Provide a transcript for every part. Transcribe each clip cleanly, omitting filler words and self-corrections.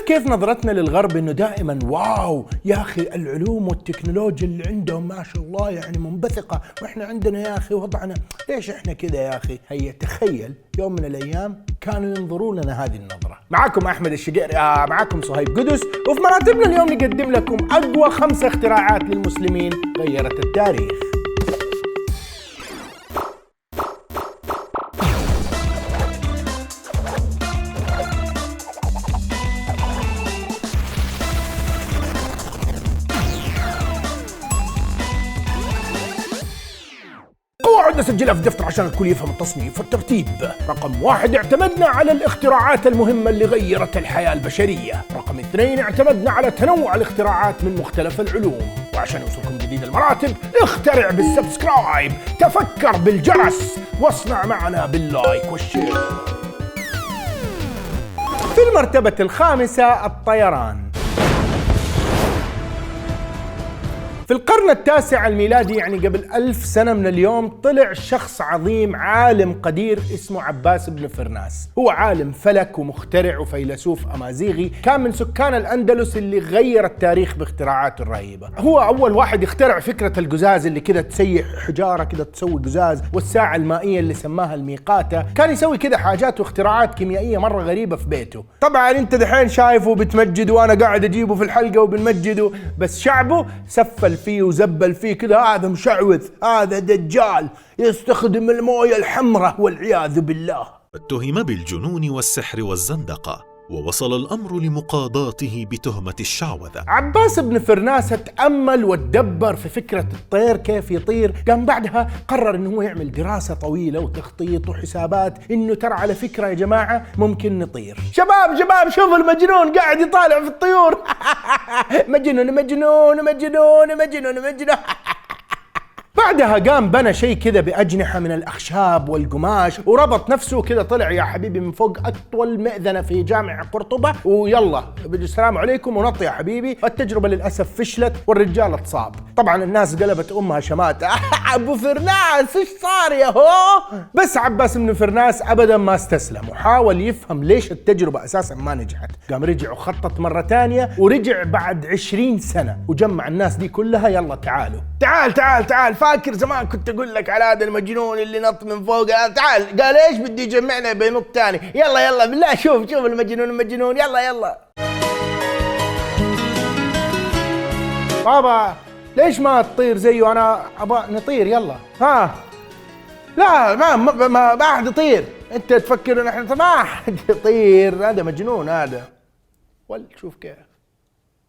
كيف نظرتنا للغرب انه دائما واو يا اخي العلوم والتكنولوجيا اللي عندهم ما شاء الله يعني منبثقة، واحنا عندنا يا اخي وضعنا ليش احنا كذا يا اخي؟ هيا تخيل يوم من الايام كانوا ينظرون لنا هذه النظرة. معكم احمد الشقيري، معكم صهيب قدس، وفي مراتبنا اليوم نقدم لكم اقوى 5 اختراعات للمسلمين غيرت التاريخ. قواعد نسجلها في دفتر عشان الكل يفهم التصنيف والترتيب. رقم 1 اعتمدنا على الاختراعات المهمة اللي غيرت الحياة البشرية. رقم 2 اعتمدنا على تنوع الاختراعات من مختلف العلوم. وعشان يوصلكم جديد المراتب اخترع بالسبسكرايب، تفكر بالجرس، واصنع معنا باللايك والشير. في المرتبة الخامسة الطيران. في القرن التاسع الميلادي، يعني قبل 1000 سنة من اليوم، طلع شخص عظيم عالم قدير اسمه عباس بن فرناس. هو عالم فلك ومخترع وفيلسوف أمازيغي، كان من سكان الأندلس اللي غير التاريخ باختراعاته الرهيبة. هو أول واحد يخترع فكرة القزاز اللي كده تسيح حجارة كده تسوي قزاز، والساعة المائية اللي سماها الميقاتة. كان يسوي كده حاجات واختراعات كيميائية مرة غريبة في بيته. طبعا انت دحين شايفه بتمجد وانا قاعد اجيبه في الحلقة وبنمجده، بس شعبه سفل فيه وزبل فيه كده. هذا مشعوذ، هذا دجال يستخدم المويه الحمراء والعياذ بالله. اتهم بالجنون والسحر والزندقة، ووصل الأمر لمقاضاته بتهمة الشعوذة. عباس بن فرناس تأمل وتدبر في فكرة الطير كيف يطير. قام بعدها قرر انه هو يعمل دراسة طويلة وتخطيط وحسابات انه ترى على فكرة يا جماعة ممكن نطير. شباب شوفوا المجنون قاعد يطالع في الطيور. مجنون مجنون مجنون مجنون مجنون. بعدها قام بنى شيء كذا بأجنحة من الأخشاب والقماش، وربط نفسه كذا، طلع يا حبيبي من فوق أطول مئذنة في جامع قرطبة، ويلا السلام عليكم ونط يا حبيبي. التجربة للأسف فشلت والرجال اتصاب. طبعا الناس قلبت أمها شماتة. أبو فرناس إيش صار يا هو؟ بس عباس بن فرناس أبدا ما استسلم، وحاول يفهم ليش التجربة أساسا ما نجحت. قام رجع وخطط مرة تانية، ورجع بعد 20 سنة وجمع الناس دي كلها. يلا تعالوا تعال فاكر زمان كنت اقول لك على هذا المجنون اللي نط من فوق؟ تعال. قال ايش بدي يجمعنا بينط تاني. يلا بالله شوف المجنون يلا. بابا ليش ما تطير زيه؟ انا ابغى نطير. يلا ها. لا ما احد يطير. انت تفكر ان احنا ما احد يطير؟ هذا مجنون هذا. شوف كيف.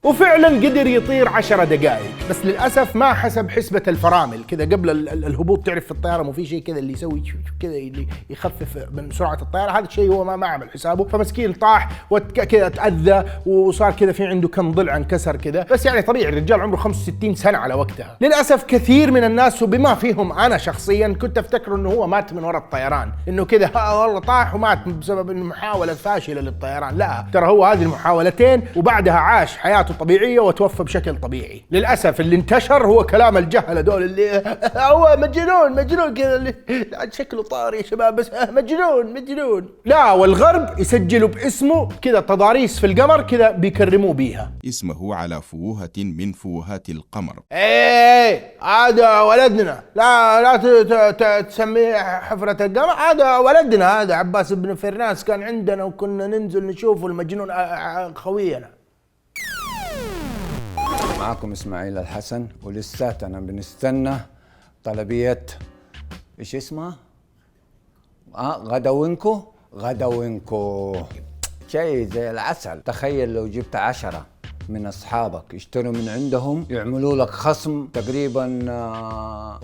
وفعلا قدر يطير 10 دقائق، بس للأسف ما حسب حسبة الفرامل كذا قبل الهبوط. تعرف في الطيارة مو في شيء كذا اللي يسوي كذا اللي يخفف من سرعة الطيارة. هذا الشيء هو ما عمل حسابه، فمسكين طاح وكذا تأذى، وصار كذا في عنده كم ضلع انكسر كذا. بس يعني طبيعي، الرجال عمره 65 سنة على وقتها. للأسف كثير من الناس وبما فيهم أنا شخصيا كنت أفتكر إنه هو مات من وراء الطيران، إنه كذا والله طاح ومات بسبب إنه محاولة فاشلة للطيران. لا، ترى هو هذه المحاولتين وبعدها عاش حياته طبيعية وتوفى بشكل طبيعي. للأسف اللي انتشر هو كلام الجهل دول اللي هو مجنون كذا، اللي شكله طار يا شباب، بس مجنون. لا، والغرب يسجلوا باسمه كذا تضاريس في القمر كذا بيكرموه بيها. اسمه على فوهة من فوهات القمر. هذا ولدنا، لا تسميه حفرة القمر. هذا ولدنا، هذا عباس بن فرناس كان عندنا وكنا ننزل نشوفه المجنون خوينا. معكم إسماعيل الحسن، ولساتنا بنستنى طلبية إيش اسمها؟ غدوينكو شيء زي العسل. تخيل لو جبت 10 من أصحابك يشتروا من عندهم، يعملوا لك خصم تقريبا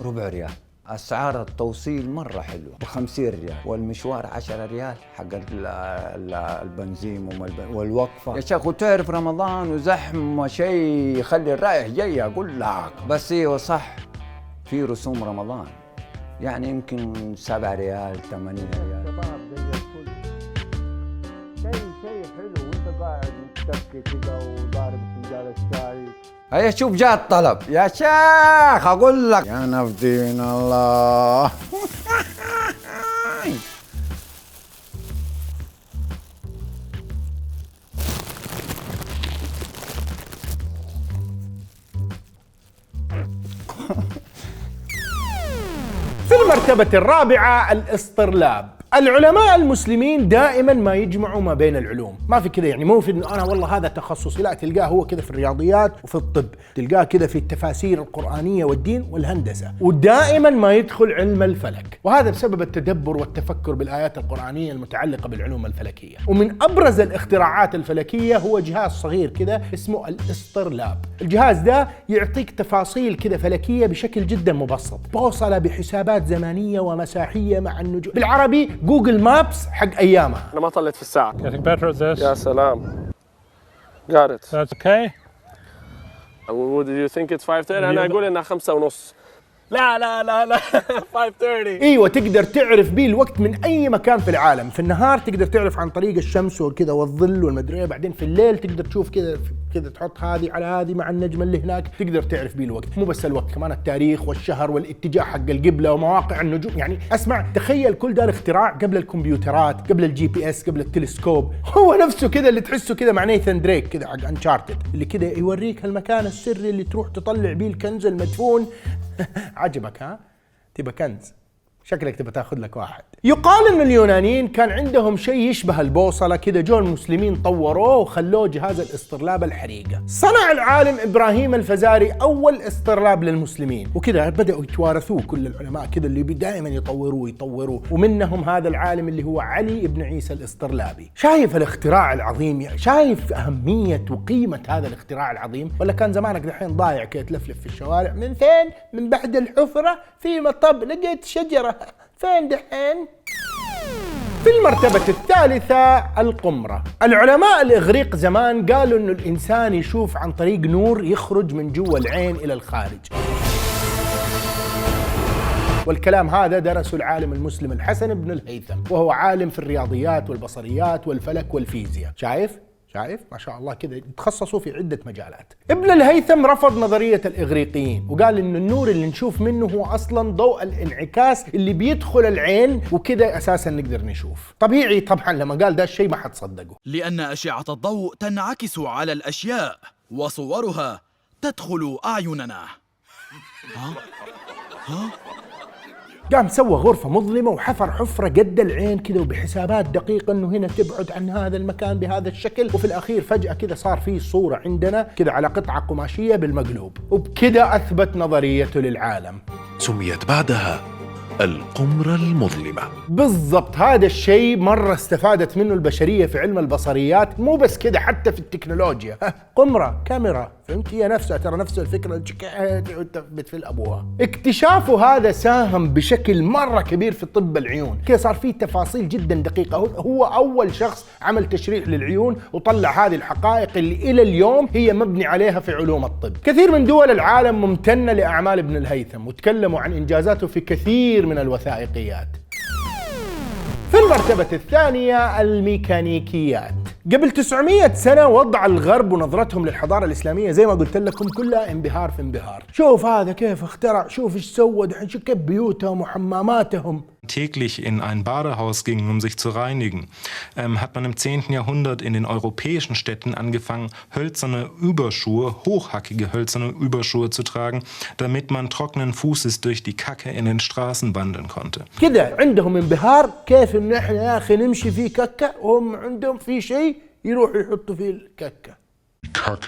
ربع ريال. أسعار التوصيل مرة حلوة، ب50 ريال، والمشوار 10 ريال حق البنزين والوقفة يا شيخ. وتعرف رمضان وزحمة شيء يخلي الرايح جاي. أقول لك بس ايوه صح، في رسوم رمضان يعني يمكن 7 ريال 8 ريال. شباب زي الفل، شيء حلو وانت قاعد متكي كده وضارب فنجان الشاي. هيا شوف جاء الطلب يا شيخ. اقول لك يا نفدين الله. المرتبة الرابعة الاسطرلاب. العلماء المسلمين دائما ما يجمعوا ما بين العلوم، ما في كذا يعني مو في انه انا والله هذا تخصصي، لا تلقاه هو كذا في الرياضيات وفي الطب، تلقاه كذا في التفاسير القرآنية والدين والهندسة، ودائما ما يدخل علم الفلك، وهذا بسبب التدبر والتفكر بالآيات القرآنية المتعلقة بالعلوم الفلكية. ومن أبرز الاختراعات الفلكية هو جهاز صغير كذا اسمه الاسطرلاب. الجهاز ده يعطيك تفاصيل كذا فلكية بشكل جدا مبسط، بوصلة بحسابات زمنية ومساحية مع النجوم، بالعربي جوجل مابس حق ايامها. انا ما طلعت في الساعه. Getting better at this. يا سلام. Got it. That's okay. Would you think it's 5:30? انا اقول انها 5:30. لا 5:30. ايوه، تقدر تعرف بيه الوقت من اي مكان في العالم. في النهار تقدر تعرف عن طريق الشمس وكذا والظل والمدري، بعدين في الليل تقدر تشوف كذا تحط هذه على هذه مع النجمه اللي هناك، تقدر تعرف بيه الوقت. مو بس الوقت، كمان التاريخ والشهر والاتجاه حق القبله ومواقع النجوم. يعني اسمع، تخيل كل ده الاختراع قبل الكمبيوترات، قبل الجي بي اس، قبل التلسكوب. هو نفسه كذا اللي تحسه كذا مع نيثان دريك كذا حق انشارتد، اللي كذا يوريك المكان السري اللي تروح تطلع بيه الكنز المدفون. عجبك ها؟ تبى كنز؟ شكلك تبى تاخذ لك واحد. يقال ان اليونانيين كان عندهم شيء يشبه البوصله كذا، جو المسلمين طوروه وخلوه جهاز الاسطرلاب الحريقه. صنع العالم ابراهيم الفزاري اول اسطرلاب للمسلمين، وكذا بداوا يتوارثوه كل العلماء كذا اللي دائما يطوروه، ومنهم هذا العالم اللي هو علي بن عيسى الاسطرلابي. شايف الاختراع العظيم؟ يعني شايف اهميه وقيمه هذا الاختراع العظيم؟ ولا كان زمانك دحين ضايع كذا تلفلف في الشوارع؟ من فين؟ من بعد الحفره في مطب لقيت شجره، فين دحين؟ في المرتبة الثالثة القمرة. العلماء الإغريق زمان قالوا إنه الإنسان يشوف عن طريق نور يخرج من جوا العين إلى الخارج، والكلام هذا درسه العالم المسلم الحسن بن الهيثم، وهو عالم في الرياضيات والبصريات والفلك والفيزياء. شايف ما شاء الله كذا يتخصصوا في عدة مجالات. ابن الهيثم رفض نظرية الإغريقيين وقال إن النور اللي نشوف منه هو أصلا ضوء الانعكاس اللي بيدخل العين، وكذا أساسا نقدر نشوف. طبيعي طبعا لما قال ده الشيء ما حد صدقه، لأن أشعة الضوء تنعكس على الأشياء وصورها تدخل أعيننا. قام سوى غرفة مظلمة وحفر حفرة قد العين كذا، وبحسابات دقيقة انه هنا تبعد عن هذا المكان بهذا الشكل، وفي الاخير فجأة كذا صار فيه صورة عندنا كذا على قطعة قماشية بالمقلوب، وبكذا اثبت نظريته للعالم. سميت بعدها القمرة المظلمة. بالضبط، هذا الشيء مرة استفادت منه البشرية في علم البصريات، مو بس كذا حتى في التكنولوجيا. قمرة كاميرا، فهمت؟ هي نفسها ترى نفس الفكرة تثبت في الأبواب. اكتشافه هذا ساهم بشكل مرة كبير في طب العيون، كذا صار فيه تفاصيل جدا دقيقة. هو أول شخص عمل تشريح للعيون وطلع هذه الحقائق اللي إلى اليوم هي مبني عليها في علوم الطب. كثير من دول العالم ممتنة لأعمال ابن الهيثم، وتكلموا عن إنجازاته في كثير من الوثائقيات. في المرتبة الثانية الميكانيكيات. قبل 900 سنة وضع الغرب ونظرتهم للحضارة الإسلامية زي ما قلت لكم كلها انبهار في انبهار. شوف هذا كيف اخترع، شوف ايش سوى دحين، شوف كيف بيوتهم وحماماتهم. täglich in ein Badehaus gingen, um sich zu reinigen, hat man im 10. Jahrhundert in den europäischen Städten angefangen, hölzerne Überschuhe, hochhackige hölzerne Überschuhe zu tragen, damit man trockenen Fußes durch die Kacke in den Straßen wandeln konnte. كده عندهم انبهار كيف ان احنا يا اخي نمشي في ككة، وهم عندهم في شيء يروحوا يحطوا فيه الككة.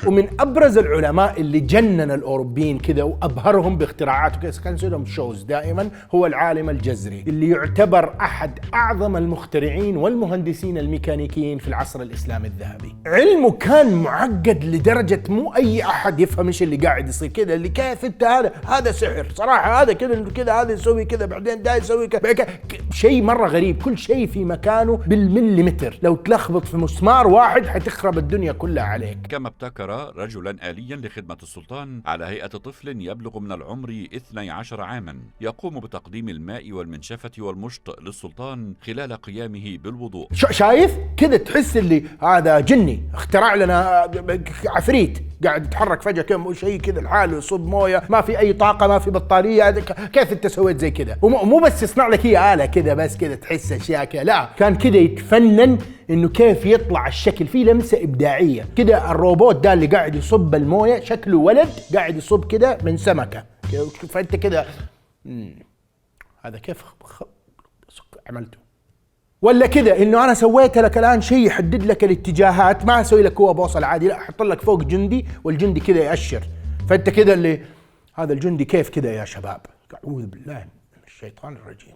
ومن ابرز العلماء اللي جنن الاوروبيين كذا وابهرهم باختراعاته، كان يسوي شوز دائما، هو العالم الجزري اللي يعتبر احد اعظم المخترعين والمهندسين الميكانيكيين في العصر الاسلامي الذهبي. علمه كان معقد لدرجه مو اي احد يفهم ايش اللي قاعد يصير كذا، اللي كيف انت هذا سحر صراحه، هذا كذا هذا يسوي كذا بعدين ده يسوي كذا، شيء مره غريب، كل شيء في مكانه بالمليمتر، لو تلخبط في مسمار واحد حتخرب الدنيا كلها عليك. كما ابتكر رجلا آليا لخدمة السلطان على هيئة طفل يبلغ من العمر 12 عاما، يقوم بتقديم الماء والمنشفة والمشط للسلطان خلال قيامه بالوضوء. شايف كده تحس اللي هذا جني اخترع لنا عفريت قاعد يتحرك فجأة كم شيء كذا لحاله يصب مويه، ما في أي طاقة، ما في بطارية، كيف أنت سويت زي كذا؟ ومو بس يصنع لك هي آلة كذا بس كذا تحس أشياء كذا، لا كان كذا يتفنن إنه كيف يطلع الشكل، فيه لمسة إبداعية كذا. الروبوت ده اللي قاعد يصب المويه شكله ولد قاعد يصب كذا من سمكة، فأنت كذا هذا كيف عملته؟ ولا كذا انه انا سويت لك الان شيء يحدد لك الاتجاهات، ما اسوي لك هو بوصل عادي، لا احط لك فوق جندي والجندي كذا يأشر، فانت كذا اللي هذا الجندي كيف كذا يا شباب؟ اعوذ بالله من الشيطان الرجيم.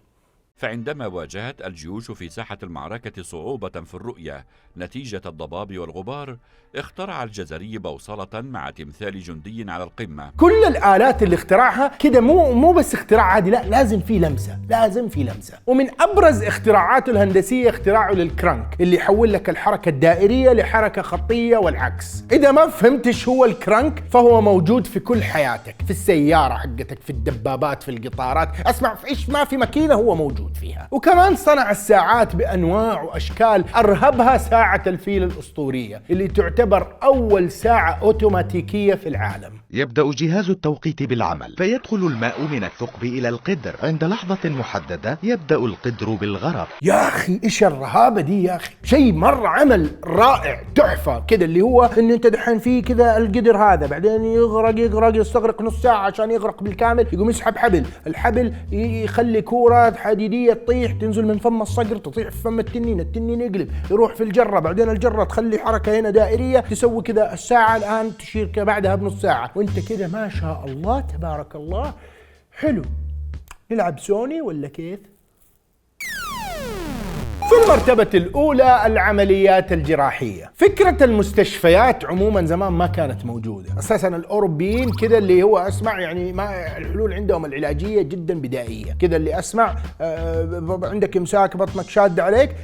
فعندما واجهت الجيوش في ساحة المعركة صعوبة في الرؤية نتيجة الضباب والغبار، اخترع الجزري بوصلة مع تمثال جندي على القمة. كل الآلات اللي اخترعها كده مو بس اختراع عادي، لا لازم في لمسة، لازم في لمسة. ومن أبرز اختراعاته الهندسية اختراعه للكرانك اللي يحول لك الحركة الدائرية لحركة خطية والعكس. إذا ما فهمتش هو الكرانك فهو موجود في كل حياتك، في السيارة حقتك، في الدبابات، في القطارات، اسمع في إيش ما في ماكينة هو موجود فيها. وكمان صنع الساعات بأنواع وأشكال، أرهبها ساعة الفيل الأسطورية اللي تعتبر أول ساعة أوتوماتيكية في العالم. يبدأ جهاز التوقيت بالعمل، فيدخل الماء من الثقب إلى القدر، عند لحظة محددة يبدأ القدر بالغرق. يا أخي إيش الرهابة دي يا أخي، شيء مرة عمل رائع تحفة كده، اللي هو إن أنت دحين فيه كذا القدر هذا بعدين يغرق يستغرق نص ساعة عشان يغرق بالكامل، يقوم يسحب الحبل يخلي كورة حديدية تطيح تنزل من فم الصقر تطيح في فم التنين يقلب يروح في الجرة، بعدين الجرة تخلي حركة هنا دائرية تسوي كذا الساعة الآن تشير بعدها بنص ساعة، وانت كذا ما شاء الله تبارك الله حلو. نلعب سوني ولا كيف؟ في المرتبة الأولى العمليات الجراحية. فكرة المستشفيات عموما زمان ما كانت موجودة أساسا، الأوروبيين كذا اللي هو أسمع يعني ما الحلول عندهم العلاجية جدا بدائية كذا، اللي أسمع عندك إمساك بطنك شاد عليك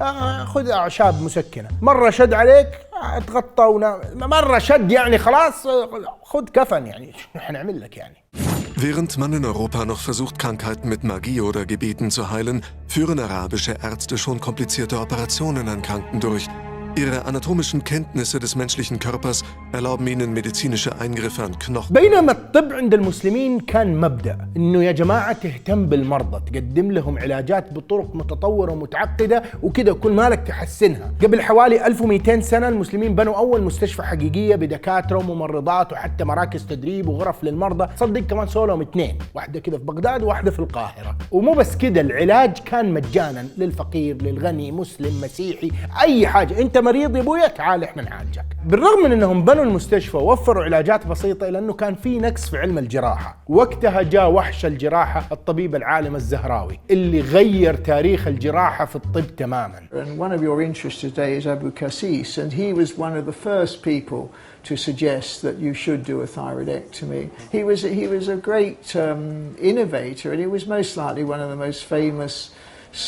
خذ أعشاب مسكنة، مرة شد عليك تغطى مرة شد يعني خلاص خذ كفن، يعني شو حنعمل لك يعني. Während man in Europa noch versucht, Krankheiten mit Magie oder Gebeten zu heilen, führen arabische Ärzte schon komplizierte Operationen an Kranken durch. Ihre anatomischen Kenntnisse des menschlichen Körpers erlauben ihnen medizinische Eingriffe an Knochen. بينما الطب عند المسلمين كان مبدأ إنه يا جماعة تهتم بالمرضى، تقدم لهم علاجات بطرق متطورة ومتعقدة وكذا كل مالك تحسنها. قبل حوالي 1200 سنة المسلمين بنوا أول مستشفى حقيقية بدكاترة وممرضات وحتى مراكز تدريب وغرف للمرضى، صدق كمان سولهم 2، واحدة كذا في بغداد وواحدة في القاهرة. ومو بس كذا، العلاج كان مجانا للفقير للغني مسلم مسيحي أي حاجة، أنت مريض يا ابويا تعال احنا نعالجك. بالرغم من انهم بنوا المستشفى ووفروا علاجات بسيطه الا انه كان في نقص في علم الجراحه، وقتها جاء وحش الجراحه الطبيب العالم الزهراوي اللي غير تاريخ الجراحه في الطب تماما. And one of your interests today is Abu Kassis, and he was one of the first people to suggest that you should do a thyroidectomy. He was a great innovator, and he was most likely one of the most famous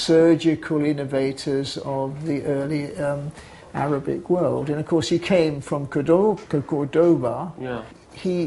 surgical innovators of the early Arabic world. And of course he came from Cordoba. Yeah. He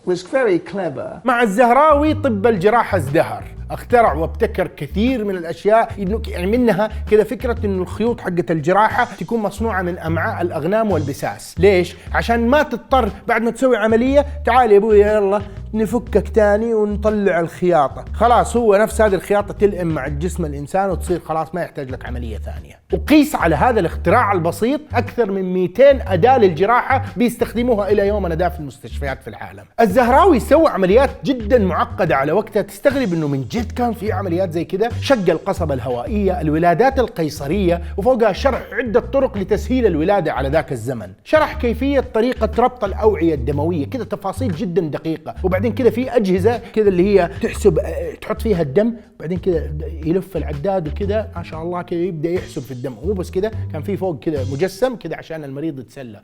was very clever. مع الزهراوي طب الجراحة ازدهر، اخترع وابتكر كثير من الاشياء، يعني منها كذا فكره انه الخيوط حقت الجراحه تكون مصنوعه من امعاء الاغنام والبساس. ليش؟ عشان ما تضطر بعد ما تسوي عمليه تعال يا ابوي يلا نفكك تاني ونطلع الخياطه، خلاص هو نفس هذه الخياطه تلئم مع الجسم الانسان وتصير خلاص ما يحتاج لك عمليه ثانيه. وقيس على هذا الاختراع البسيط اكثر من 200 اداه للجراحه بيستخدموها الى يومنا ده في المستشفيات في العالم. الزهراوي سوى عمليات جدا معقده على وقتها، تستغرب انه من جد كان في عمليات زي كده، شق القصبة الهوائية، الولادات القيصرية، وفوقها شرح عدة طرق لتسهيل الولادة على ذاك الزمن، شرح كيفية طريقة ربط الأوعية الدموية، كده تفاصيل جدا دقيقة. وبعدين كده في أجهزة كده اللي هي تحسب تحط فيها الدم، بعدين كده يلف العداد وكده ما شاء الله كده يبدأ يحسب في الدم. ومو بس كده، كان في فوق كده مجسم كده عشان المريض يتسلى،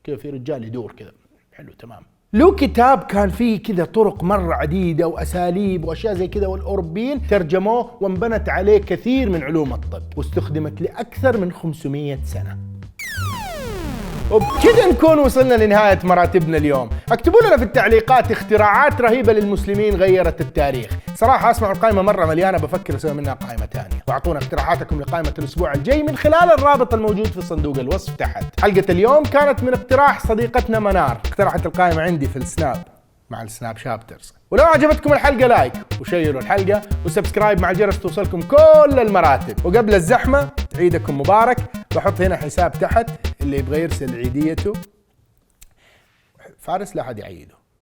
كده في رجال يدور كده، حلو تمام. له كتاب كان فيه كذا طرق مرة عديدة وأساليب وأشياء زي كذا، والأوروبيين ترجموه وانبنت عليه كثير من علوم الطب واستخدمت لأكثر من 500 سنة. وبكذا نكون وصلنا لنهاية مراتبنا اليوم. اكتبوا لنا في التعليقات اختراعات رهيبة للمسلمين غيرت التاريخ. صراحة اسمعوا القائمة مرة مليانة، بفكر اسوي منها قائمة ثانية. واعطونا اقتراحاتكم لقائمة الاسبوع الجاي من خلال الرابط الموجود في صندوق الوصف تحت. حلقة اليوم كانت من اقتراح صديقتنا منار، اقترحت القائمة عندي في السناب مع السناب شابترز. ولو عجبتكم الحلقة لايك وشيروا الحلقة وسبسكرايب مع الجرس توصلكم كل المراتب. وقبل الزحمة عيدكم مبارك. بحط هنا حساب تحت اللي يبغى يرسل عيديته. فارس لا أحد يعيده.